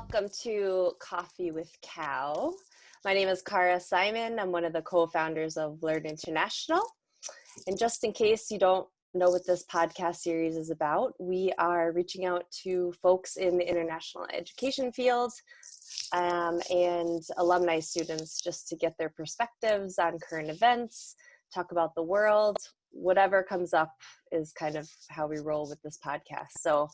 welcome to Coffee with Cal. My name is Cara Simon. I'm one of the co-founders of Learn International. And just in case you don't know what this podcast series is about, we are reaching out to folks in the international education field and alumni students just to get their perspectives on current events, talk about the world. Whatever comes up is kind of how we roll with this podcast. So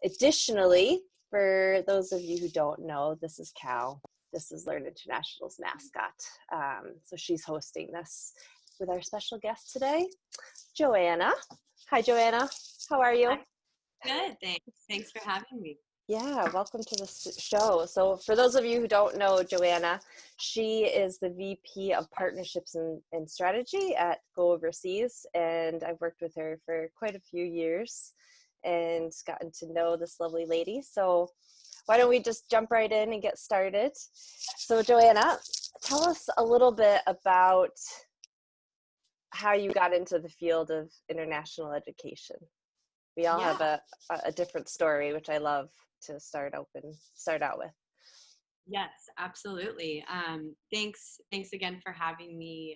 additionally, for those of you who don't know, this is Cal. This is Learn International's mascot. So she's hosting this with our special guest today, Joanna. Hi, Joanna. How are you? Good, thanks. Thanks for having me. Yeah, welcome to the show. So for those of you who don't know Joanna, she is the VP of Partnerships and Strategy at Go Overseas, and I've worked with her for quite a few years and gotten to know this lovely lady. So why don't we just jump right in and get started? So Joanna, tell us a little bit about how you got into the field of international education. We all have a different story, which I love to start out with. Yes, absolutely. Thanks again for having me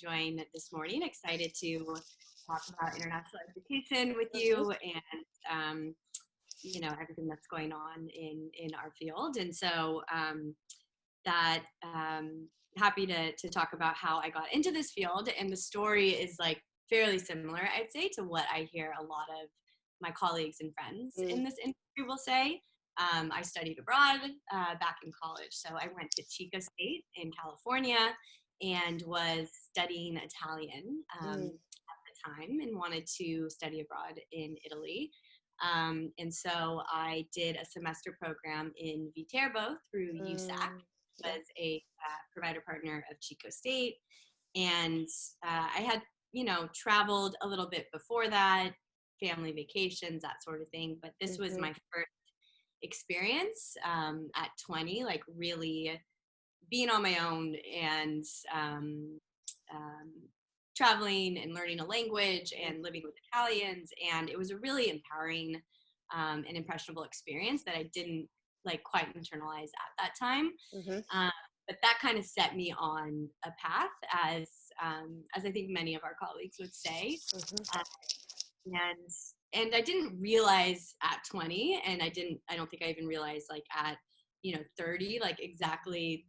join this morning. Excited to talk about international education with you and everything that's going on in our field. And so happy to talk about how I got into this field. And the story is like fairly similar, I'd say, to what I hear a lot of my colleagues and friends in this industry will say. I studied abroad back in college. So I went to Chico State in California and was studying Italian at the time and wanted to study abroad in Italy. And so I did a semester program in Viterbo through I.E.series, was a provider partner of Chico State. And I had, traveled a little bit before that, family vacations, that sort of thing. But this was my first experience at 20, like really being on my own and traveling and learning a language and living with Italians. And it was a really empowering and impressionable experience that I didn't quite internalize at that time. But that kind of set me on a path, as I think many of our colleagues would say. And I didn't realize at 20, and I don't think I even realized at 30, exactly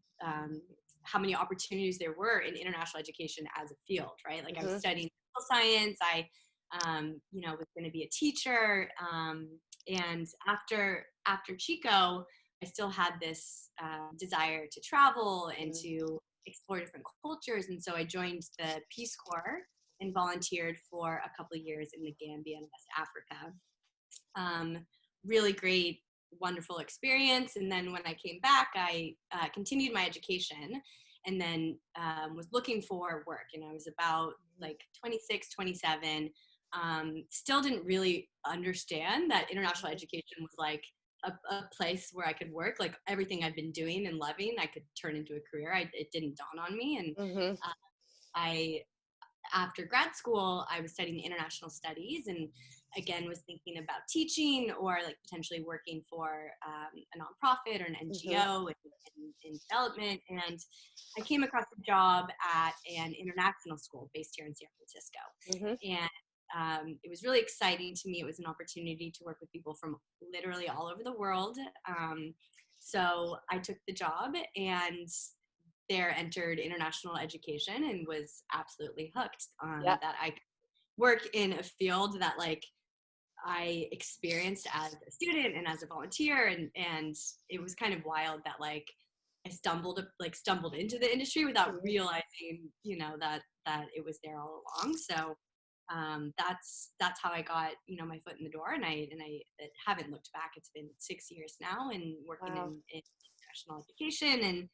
how many opportunities there were in international education as a field, right? I was studying social science. I was going to be a teacher. And after Chico, I still had this desire to travel and to explore different cultures. And so I joined the Peace Corps and volunteered for a couple of years in the Gambia and West Africa. Really great, wonderful experience. And then when I came back, I continued my education and then was looking for work. And I was about 26, 27. Still didn't really understand that international education was a place where I could work. Everything I've been doing and loving, I could turn into a career. It didn't dawn on me. And after grad school, I was studying international studies and again was thinking about teaching or potentially working for a nonprofit or an NGO in development. And I came across a job at an international school based here in San Francisco. And it was really exciting to me. It was an opportunity to work with people from literally all over the world. So I took the job and there entered international education and was absolutely hooked on that I could work in a field that I experienced as a student and as a volunteer. And it was kind of wild that I stumbled into the industry without realizing, that it was there all along. So that's how I got, my foot in the door, and I haven't looked back. It's been 6 years now and working in international education,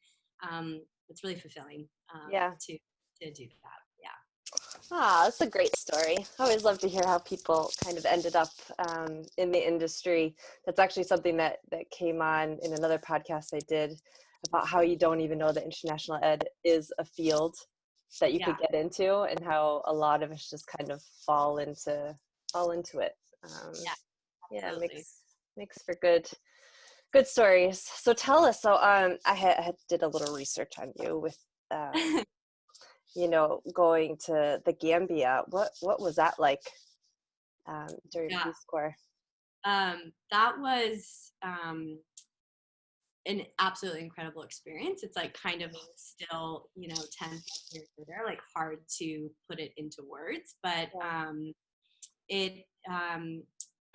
and it's really fulfilling to do that. That's a great story. I always love to hear how people kind of ended up in the industry. That's actually something that came on in another podcast I did about how you don't even know that international ed is a field that you could get into, and how a lot of us just kind of fall into it. It makes for good Good stories. So tell us. So I did a little research on you with going to the Gambia. What was that like during Yeah. Peace Corps? That was an absolutely incredible experience. It's like kind of still, 10 years later, like hard to put it into words, but Yeah. it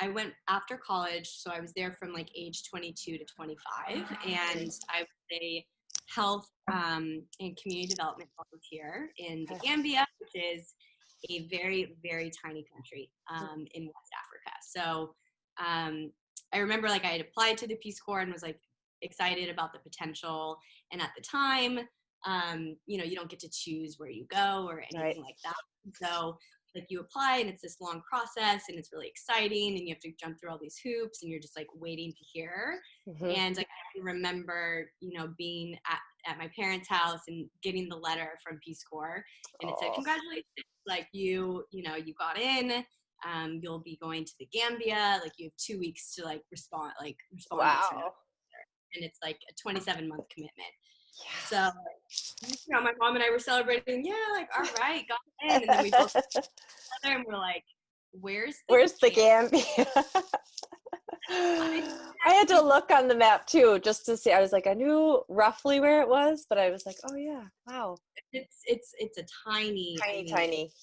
I went after college, so I was there from like age 22 to 25, and I was a health and community development volunteer in the Okay. Gambia, which is a very, very tiny country in West Africa. So I remember like I had applied to the Peace Corps and was like excited about the potential, and at the time, you don't get to choose where you go or anything Right. like that. So like you apply and it's this long process and it's really exciting and you have to jump through all these hoops and you're just like waiting to hear. Mm-hmm. And I can remember, being at my parents' house and getting the letter from Peace Corps, and it said, congratulations, like you got in, you'll be going to the Gambia, like you have 2 weeks to respond yes or no. Wow. And it's like a 27-month commitment. Yeah. So, my mom and I were celebrating, like, all right, got in. And then we both and we're like, where's the Gambia? I had to look on the map too, just to see. I was like, I knew roughly where it was, but I was like, oh yeah, wow. It's a tiny,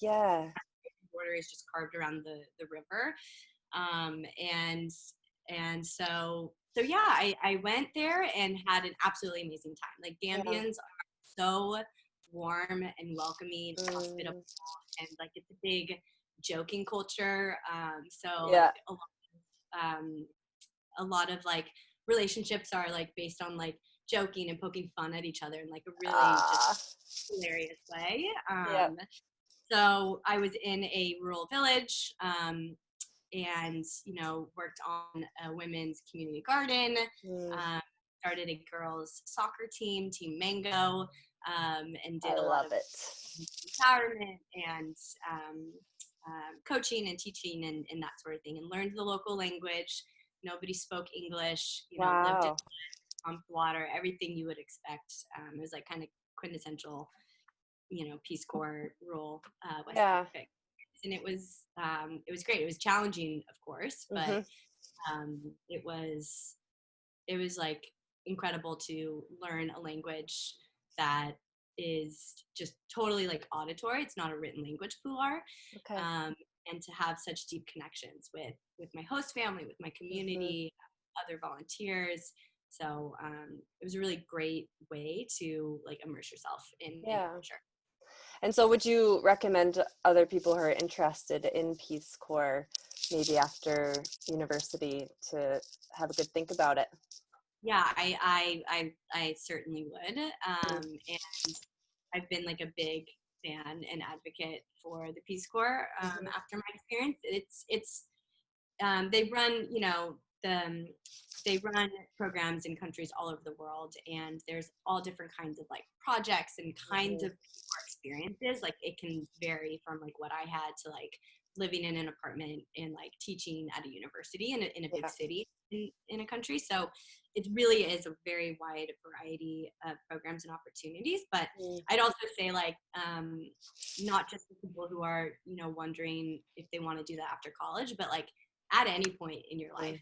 yeah. The border is just carved around the river, and so yeah, I went there and had an absolutely amazing time. Like Gambians are so warm and welcoming, hospitable, and like it's a big joking culture. Like a lot of like relationships are like based on like joking and poking fun at each other in like a really just hilarious way. So I was in a rural village, and worked on a women's community garden, started a girls soccer team Mango, and did a lot of empowerment and coaching and teaching and that sort of thing, and learned the local language. Nobody spoke English, lived in pumped water, everything you would expect. It was like kind of quintessential, Peace Corps rural West Africa. And it was great. It was challenging, of course, but it was like incredible to learn a language that is just totally like auditory. It's not a written language, Pular. And to have such deep connections with my host family, with my community, other volunteers. So it was a really great way to like immerse yourself in culture. And so would you recommend other people who are interested in Peace Corps, maybe after university, to have a good think about it? Yeah, I certainly would. And I've been like a big fan and advocate for the Peace Corps after my experience. It's they run, they run programs in countries all over the world, and there's all different kinds of like projects and kinds of experiences. Like it can vary from like what I had to like living in an apartment and like teaching at a university in a big city in a country. So it really is a very wide variety of programs and opportunities. But I'd also say like not just for people who are wondering if they want to do that after college, but like at any point in your life,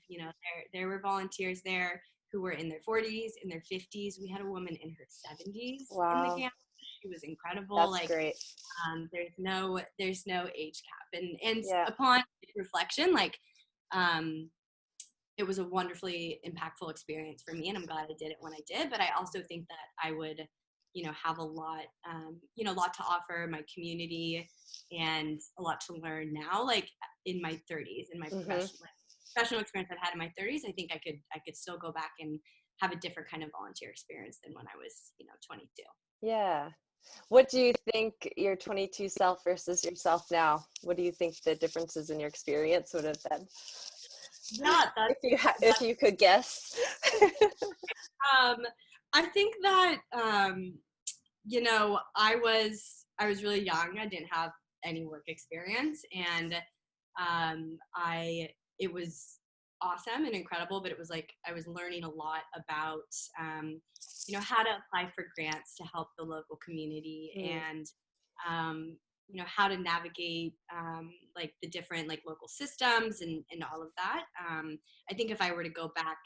there were volunteers there who were in their 40s, in their 50s. We had a woman in her 70s in the camp. She was incredible. That's great. There's no age cap, and upon reflection, like it was a wonderfully impactful experience for me, and I'm glad I did it when I did. But I also think that I would have a lot to offer my community and a lot to learn now, like in my 30s, in my professional experience I've had in my 30s. I think I could still go back and have a different kind of volunteer experience than when I was 22. Yeah. What do you think your 22 self versus yourself now? What do you think the differences in your experience would have been? Yeah, if you could guess. I think that I was really young. I didn't have any work experience, and it was awesome and incredible, but it was like I was learning a lot about, how to apply for grants to help the local community and, how to navigate like the different like local systems and all of that. I think if I were to go back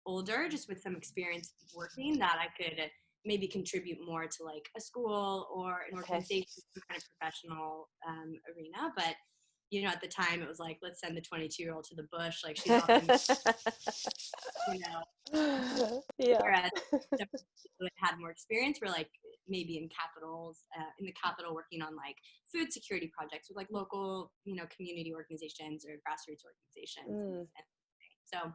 older, just with some experience working, that I could maybe contribute more to like a school or an organization, some kind of professional arena. But at the time it was like, let's send the 22-year-old to the bush, like she's not going to, Yeah. whereas people that had more experience were like maybe in the capital working on like food security projects with like local, community organizations or grassroots organizations. So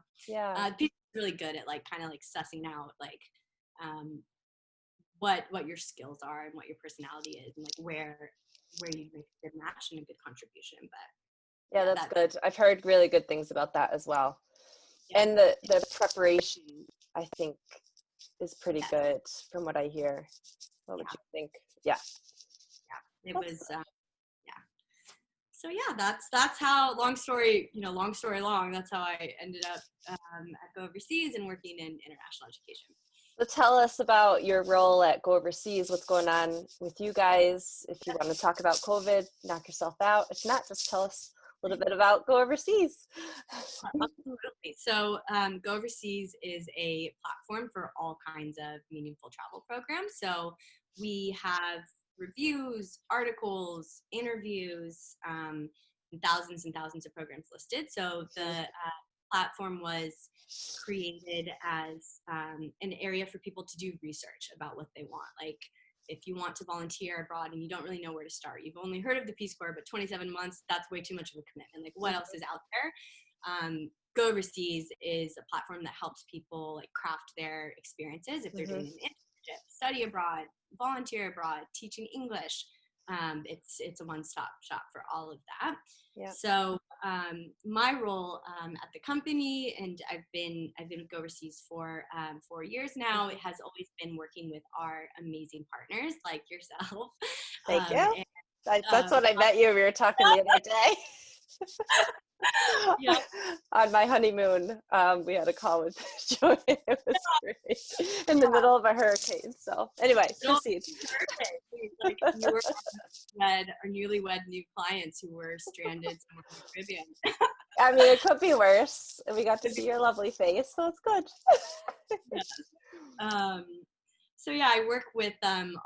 people are really good at like kind of like sussing out like what your skills are and what your personality is and like where you make a good match and a good contribution. But that's good. I've heard really good things about that as well. And the preparation, I think, is pretty good from what I hear. What would you think? Yeah. It was so that's how, long story long, that's how I ended up at Go Overseas and working in international education. So tell us about your role at Go Overseas. What's going on with you guys? If you want to talk about COVID, knock yourself out. If not, just tell us a little bit about Go Overseas. Absolutely. So Go Overseas is a platform for all kinds of meaningful travel programs. So we have reviews, articles, interviews, and thousands of programs listed. So the platform was created as an area for people to do research about what they want. Like if you want to volunteer abroad and you don't really know where to start, you've only heard of the Peace Corps, but 27 months, that's way too much of a commitment. Like what else is out there? Go Overseas is a platform that helps people like craft their experiences if they're doing an internship, study abroad, volunteer abroad, teaching English. It's a one-stop shop for all of that. So my role at the company, and I've been with Go Overseas for 4 years now. It has always been working with our amazing partners like yourself. Thank you. That's what I met you. We were talking the other day. On my honeymoon, we had a call with Joanna. It was great in the middle of a hurricane. So anyway, proceed. Like you were our newlywed new clients who were stranded somewhere in the Caribbean. I mean, it could be worse. And we got to see your lovely face, so it's good. So I work with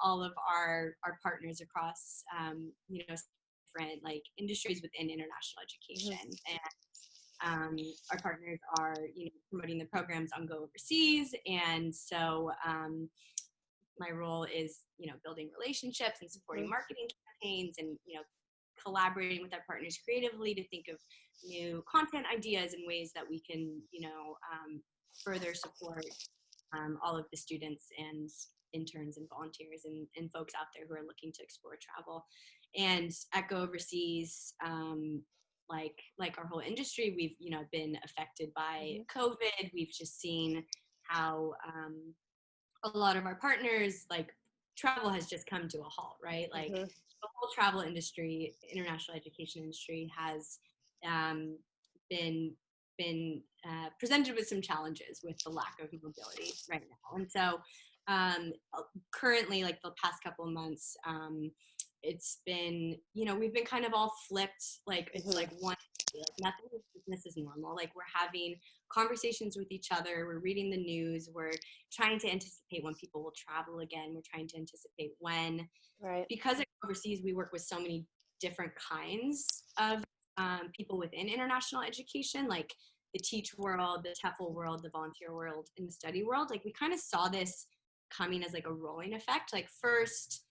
all of our partners across different like industries within international education, and our partners are promoting the programs on Go Overseas, and so my role is building relationships and supporting marketing campaigns, and collaborating with our partners creatively to think of new content ideas and ways that we can further support all of the students and interns and volunteers and folks out there who are looking to explore travel. And at Go Overseas, like our whole industry, we've been affected by COVID. We've just seen how a lot of our partners, like travel has just come to a halt, right? Like the whole travel industry, international education industry has been presented with some challenges with the lack of mobility right now. And so currently, like the past couple of months, it's been, we've been kind of all flipped. Like it's like one, like nothing is business is normal. Like we're having conversations with each other. We're reading the news. We're trying to anticipate when people will travel again. We're trying to anticipate when, because overseas, we work with so many different kinds of people within international education, like the teach world, the TEFL world, the volunteer world, and the study world. Like we kind of saw this coming as like a rolling effect. Like first,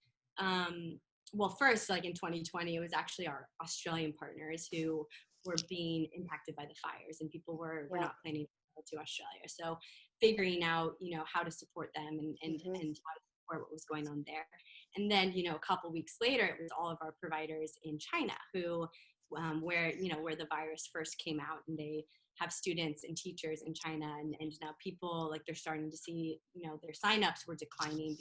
like in 2020, it was actually our Australian partners who were being impacted by the fires, and people were not planning to go to Australia. So figuring out, how to support them and how to support what was going on there. And then, a couple weeks later, it was all of our providers in China who, where the virus first came out, and they have students and teachers in China, and now people, like, they're starting to see, their signups were declining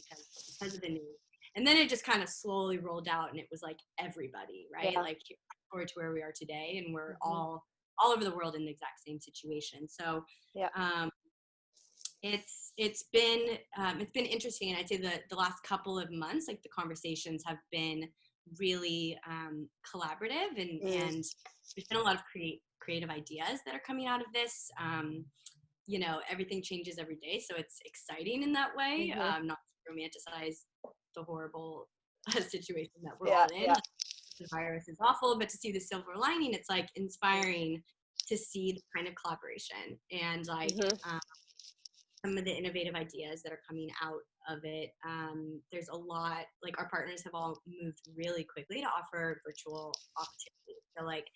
because of the news. And then it just kind of slowly rolled out, and it was like everybody, right? Like forward to where we are today, and we're all all over the world in the exact same situation. So Yeah. it's been interesting. I'd say the last couple of months, like the conversations have been really collaborative, and there's been a lot of creative ideas that are coming out of this. Everything changes every day, so it's exciting in that way. Not to romanticize the horrible situation that we're all in. Yeah. The virus is awful, but to see the silver lining, it's like inspiring to see the kind of collaboration and like some of the innovative ideas that are coming out of it. There's a lot, like our partners have all moved really quickly to offer virtual opportunities. So like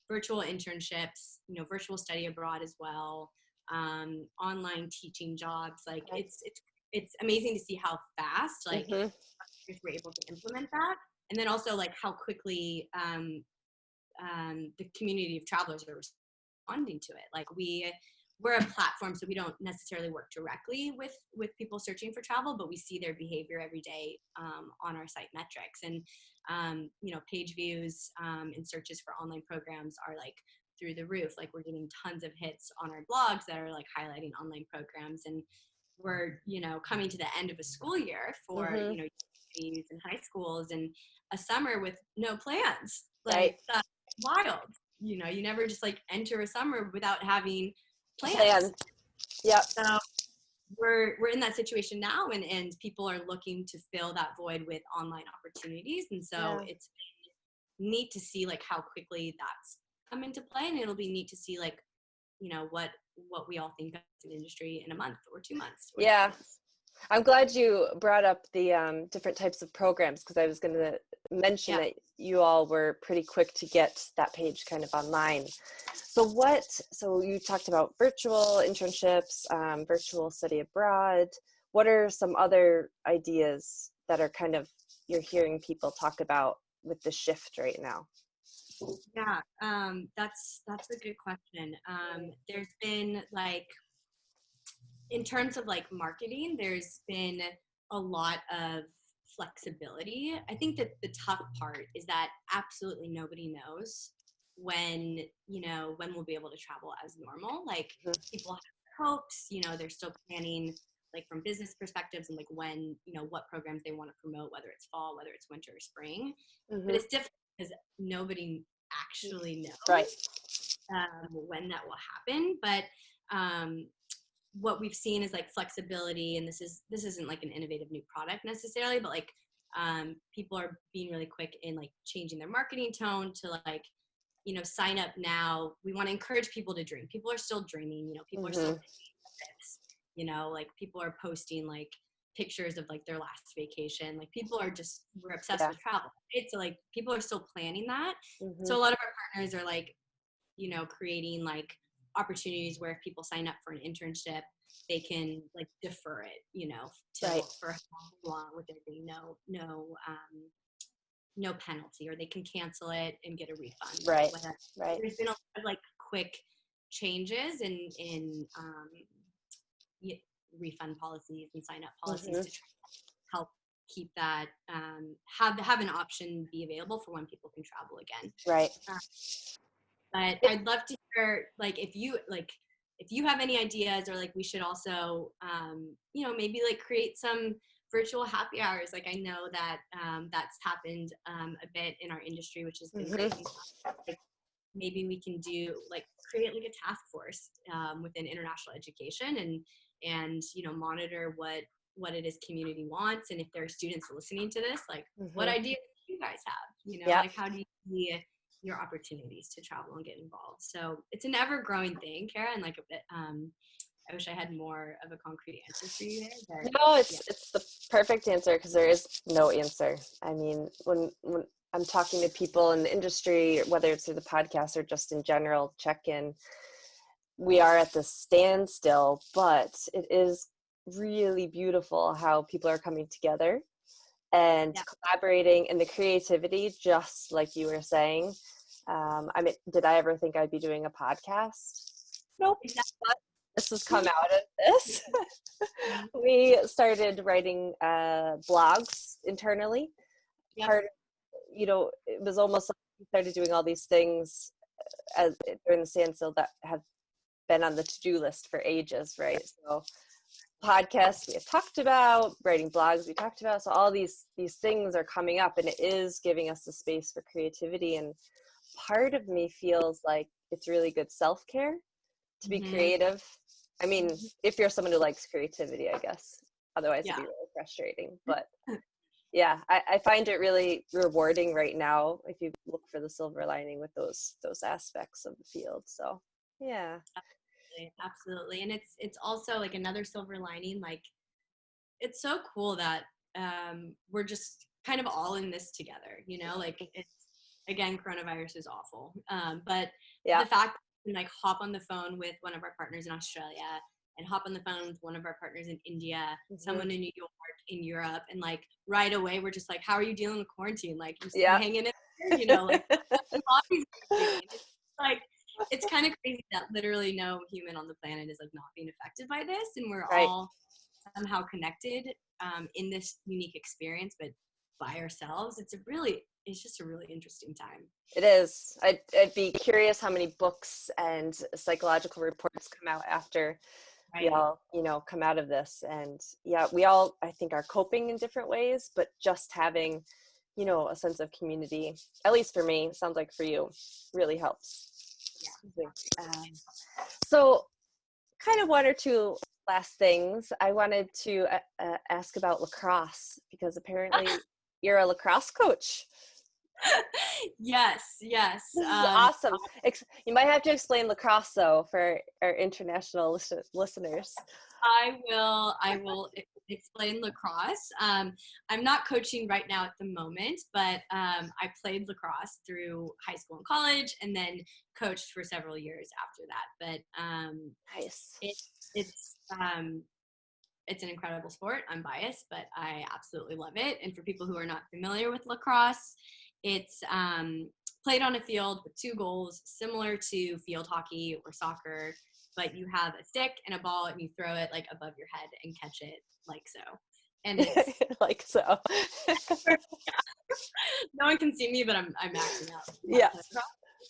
virtual internships, virtual study abroad as well, online teaching jobs. Like it's amazing to see how fast like we're able to implement that. And then also like how quickly the community of travelers are responding to it. Like we're a platform, so we don't necessarily work directly with people searching for travel, but we see their behavior every day on our site metrics. And page views and searches for online programs are like through the roof. Like we're getting tons of hits on our blogs that are like highlighting online programs. And we're coming to the end of a school year for universities and high schools, and a summer with no plans. Like that's wild. You never just like enter a summer without having plans. Yeah. So we're in that situation now, and people are looking to fill that void with online opportunities. And so it's neat to see like how quickly that's come into play, and it'll be neat to see like what we all think of as an industry in a month or 2 months. Or 2 months. I'm glad you brought up the different types of programs, because I was going to mention that you all were pretty quick to get that page kind of online. So you talked about virtual internships, virtual study abroad. What are some other ideas that are kind of you're hearing people talk about with the shift right now? Yeah, that's a good question. There's been like, in terms of like marketing, there's been a lot of flexibility. I think that the tough part is that absolutely nobody knows when we'll be able to travel as normal. Like people have hopes, they're still planning like from business perspectives and like when, what programs they want to promote, whether it's fall, whether it's winter or spring. But it's difficult because nobody actually knows when that will happen. But what we've seen is like flexibility, and this isn't like an innovative new product necessarily, but like people are being really quick in like changing their marketing tone to like, sign up now. We want to encourage people to dream. People are still dreaming, people are still like people are posting like pictures of like their last vacation. Like people are we're obsessed with travel, right? So like people are still planning that. So a lot of our partners are like, creating like opportunities where if people sign up for an internship, they can like defer it, for how long, with there being no penalty, or they can cancel it and get a refund. Right. There's been a lot of like quick changes in refund policies and sign up policies to try to help keep that have an option be available for when people can travel again. Right. But I'd love to hear like if you have any ideas, or like we should also maybe like create some virtual happy hours. Like I know that that's happened a bit in our industry, which has been great. Like maybe we can create like a task force within international education and monitor what it is community wants, and if there are students listening to this, like what ideas do you guys have? Like how do you see your opportunities to travel and get involved? So it's an ever-growing thing, Cara, and like a bit I wish I had more of a concrete answer for you there. But, no, it's the perfect answer, because there is no answer. I mean, when I'm talking to people in the industry, whether it's through the podcast or just in general check-in, we are at the standstill, but it is really beautiful how people are coming together and collaborating, and the creativity, just like you were saying. I mean, did I ever think I'd be doing a podcast? Nope. But this has come out of this. We started writing blogs internally. It was almost like we started doing all these things as during the standstill that have been on the to-do list for ages, right? So podcasts we have talked about, writing blogs we talked about. So all these things are coming up, and it is giving us the space for creativity. And part of me feels like it's really good self-care to be creative. I mean, if you're someone who likes creativity, I guess. Otherwise it'd be really frustrating. But yeah, I find it really rewarding right now if you look for the silver lining with those aspects of the field. So yeah. Absolutely. And it's also like another silver lining. Like, it's so cool that we're just kind of all in this together, you know, like it's, again, coronavirus is awful. But the fact that we can like hop on the phone with one of our partners in Australia and hop on the phone with one of our partners in India, someone in New York, in Europe, and like right away we're just like, how are you dealing with quarantine? Like, just hanging in there, you know, like it's like, it's kind of crazy that literally no human on the planet is like not being affected by this, and we're all somehow connected in this unique experience, but by ourselves. It's just a really interesting time. It is. I'd be curious how many books and psychological reports come out after we all, you know, come out of this. And yeah, we all, I think, are coping in different ways, but just having, you know, a sense of community, at least for me, sounds like for you, really helps. So kind of one or two last things. I wanted to ask about lacrosse, because apparently you're a lacrosse coach. Yes. This is awesome. You might have to explain lacrosse though for our international listeners. I will explain lacrosse. I'm not coaching right now at the moment, but I played lacrosse through high school and college, and then coached for several years after that. But nice. It's an incredible sport. I'm biased, but I absolutely love it. And for people who are not familiar with lacrosse, it's played on a field with two goals, similar to field hockey or soccer, but you have a stick and a ball and you throw it like above your head and catch it like so. And it's like so. No one can see me, but I'm acting out. Yeah,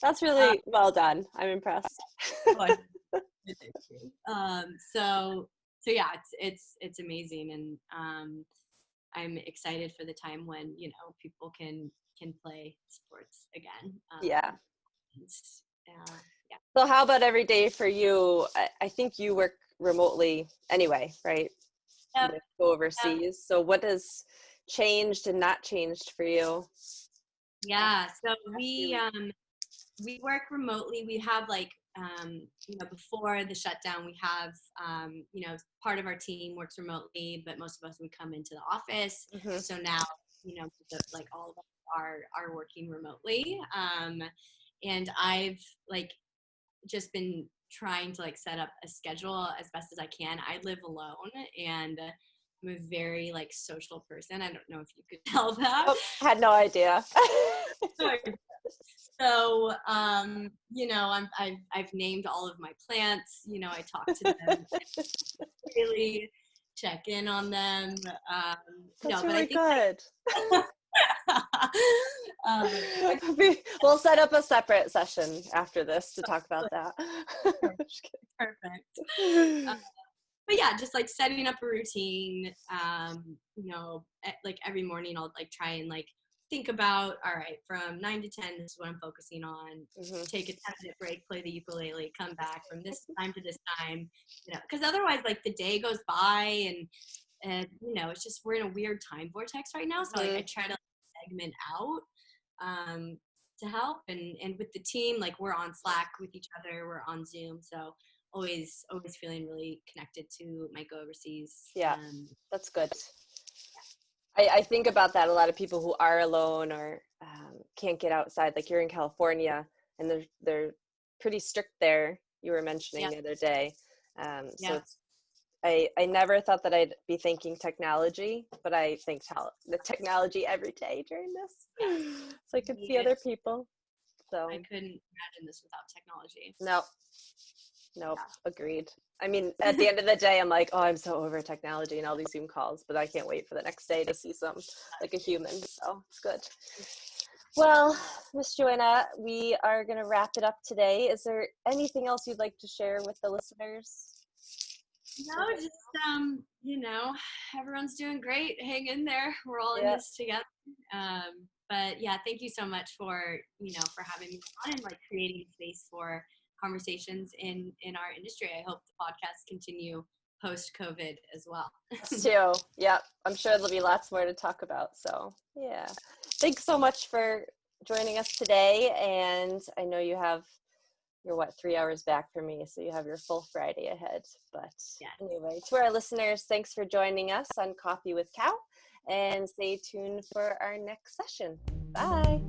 that's really well done. I'm impressed. So yeah, it's amazing, and I'm excited for the time when, you know, people can play sports again. Yeah. So how about every day for you? I think you work remotely anyway, right? Yep. You go overseas. Yep. So what has changed and not changed for you? Yeah, so we work remotely. We have like, you know, before the shutdown, we have, you know, part of our team works remotely, but most of us would come into the office. So now, you know, like all of us are working remotely. And I've like just been trying to like set up a schedule as best as I can. I live alone, and I'm a very like social person. I don't know if you could tell that. Oh, had no idea. So, you know, I've named all of my plants. You know, I talk to them really, check in on them. That's no, really but I think good. We'll set up a separate session after this to talk about that. Perfect. But yeah, just like setting up a routine. You know, like every morning I'll like try and like think about, all right, from 9 to 10, this is what I'm focusing on. Take a 10-minute break, play the ukulele, come back from this time to this time, you know, because otherwise like the day goes by, and you know, it's just, we're in a weird time vortex right now. So like I try to segment out to help, and with the team, like we're on Slack with each other, we're on Zoom, so always feeling really connected to my go overseas. Yeah, that's good. I think about that. A lot of people who are alone or can't get outside, like you're in California, and they're pretty strict there. You were mentioning the other day. So I never thought that I'd be thinking technology, but I think the technology every day during this. So I could see other people. So I couldn't imagine this without technology. Nope. Agreed. I mean, at the end of the day, I'm like, oh, I'm so over technology and all these Zoom calls, but I can't wait for the next day to see some like a human. So it's good. Well, Miss Joanna, we are going to wrap it up today. Is there anything else you'd like to share with the listeners? No, just everyone's doing great. Hang in there. We're all in Yeah. this together. But yeah, thank you so much for having me on and like creating space for conversations in our industry. I hope the podcasts continue post COVID as well. Us too. Yep. I'm sure there'll be lots more to talk about. So yeah. Thanks so much for joining us today. And I know you're 3 hours back from me, so you have your full Friday ahead. But anyway, to our listeners, thanks for joining us on Coffee with Cal, and stay tuned for our next session. Bye.